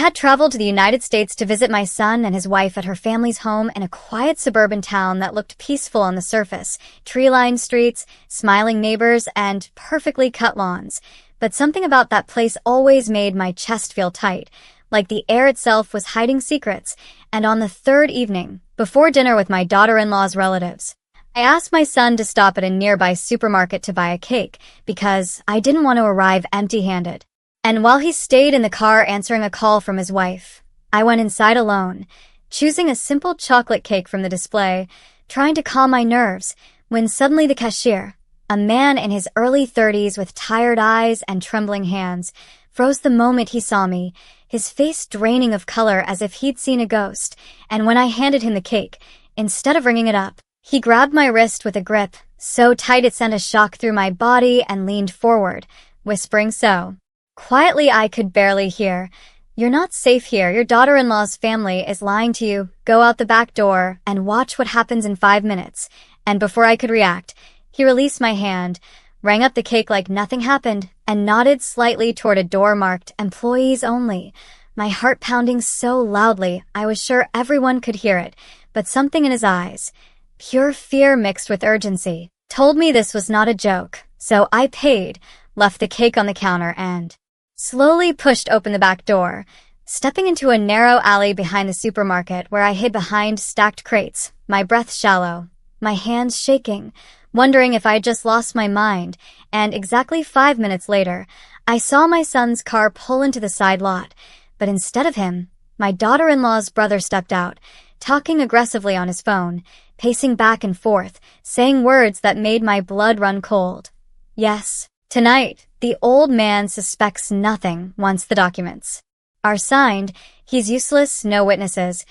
had traveled to the United States to visit my son and his wife at her family's home in a quiet suburban town that looked peaceful on the surface, tree-lined streets, smiling neighbors, and perfectly cut lawns. But something about that place always made my chest feel tight, like the air itself was hiding secrets. And on the third evening, before dinner with my daughter-in-law's relatives, I asked my son to stop at a nearby supermarket to buy a cake because I didn't want to arrive empty-handed. And while he stayed in the car answering a call from his wife, I went inside alone, choosing a simple chocolate cake from the display, trying to calm my nerves, when suddenly the cashier, a man in his early 30s with tired eyes and trembling hands, froze the moment he saw me, his face draining of color as if he'd seen a ghost. And when I handed him the cake, instead of ringing it up, he grabbed my wrist with a grip so tight it sent a shock through my body and leaned forward, whispering so quietly I could barely hear, "You're not safe here. Your daughter-in-law's family is lying to you. Go out the back door and watch what happens in 5 minutes." And before I could react, he released my hand, rang up the cake like nothing happened, and nodded slightly toward a door marked "Employees Only." My heart pounding so loudly I was sure everyone could hear it, but something in his eyes, pure fear mixed with urgency, told me this was not a joke. So I paid, left the cake on the counter, and slowly pushed open the back door, stepping into a narrow alley behind the supermarket where I hid behind stacked crates, my breath shallow, my hands shaking, wondering if I had just lost my mind. And exactly 5 minutes later, I saw my son's car pull into the side lot, but instead of him, my daughter-in-law's brother stepped out, talking aggressively on his phone, pacing back and forth, saying words that made my blood run cold. Yes, tonight, the old man suspects nothing once the documents are signed. He's useless, no witnesses.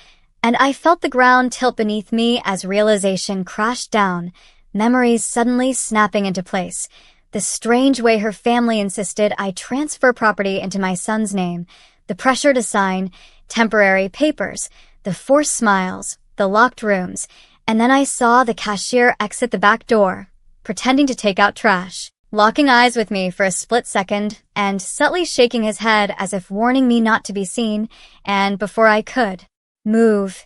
And I felt the ground tilt beneath me as realization crashed down, memories suddenly snapping into place. The strange way her family insisted I transfer property into my son's name, the pressure to sign temporary papers, the forced smiles, the locked rooms, and then I saw the cashier exit the back door, pretending to take out trash, locking eyes with me for a split second, and subtly shaking his head as if warning me not to be seen. And before I could move,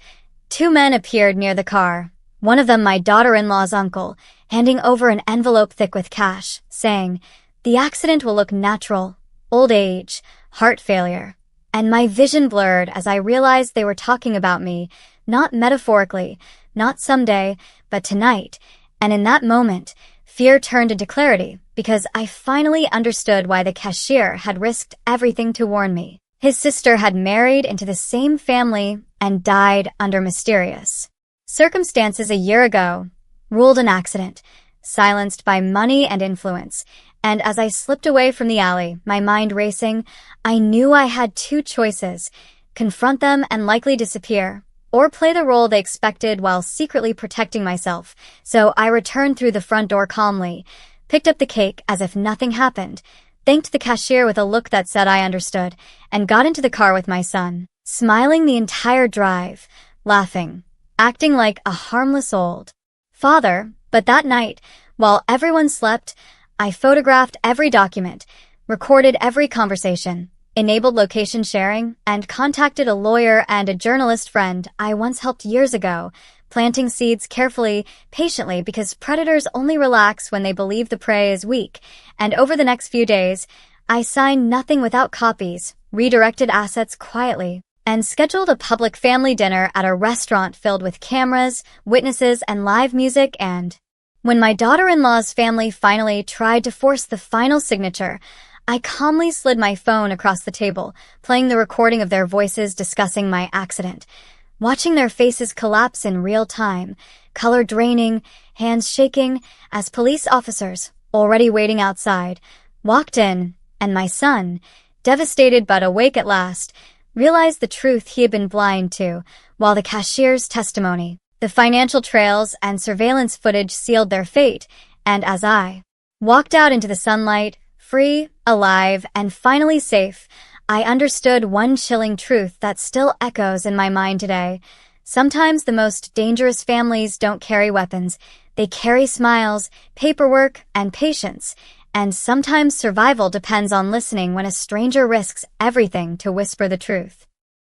2 men appeared near the car, one of them my daughter-in-law's uncle, handing over an envelope thick with cash, saying, "The accident will look natural, old age, heart failure." And my vision blurred as I realized they were talking about me, not metaphorically, not someday, but tonight. And in that moment, fear turned into clarity, because I finally understood why the cashier had risked everything to warn me. His sister had married into the same family and died under mysterious circumstances a year ago, ruled an accident, silenced by money and influence. And as I slipped away from the alley, my mind racing, I knew I had 2 choices: confront them and likely disappear, or play the role they expected while secretly protecting myself. So I returned through the front door calmly, picked up the cake as if nothing happened, thanked the cashier with a look that said I understood, and got into the car with my son, smiling the entire drive, laughing, acting like a harmless old father. But that night, while everyone slept, I photographed every document, recorded every conversation, enabled location sharing, and contacted a lawyer and a journalist friend I once helped years ago, planting seeds carefully, patiently, because predators only relax when they believe the prey is weak. And over the next few days, I signed nothing without copies, redirected assets quietly, and scheduled a public family dinner at a restaurant filled with cameras, witnesses, and live music. And when my daughter-in-law's family finally tried to force the final signature, I calmly slid my phone across the table, playing the recording of their voices discussing my accident, watching their faces collapse in real time, color draining, hands shaking, as police officers, already waiting outside, walked in, and my son, devastated but awake at last, realized the truth he had been blind to, while the cashier's testimony, the financial trails, and surveillance footage sealed their fate. And as I walked out into the sunlight, free, alive, and finally safe, I understood one chilling truth that still echoes in my mind today. Sometimes the most dangerous families don't carry weapons. They carry smiles, paperwork, and patience. And sometimes survival depends on listening when a stranger risks everything to whisper the truth.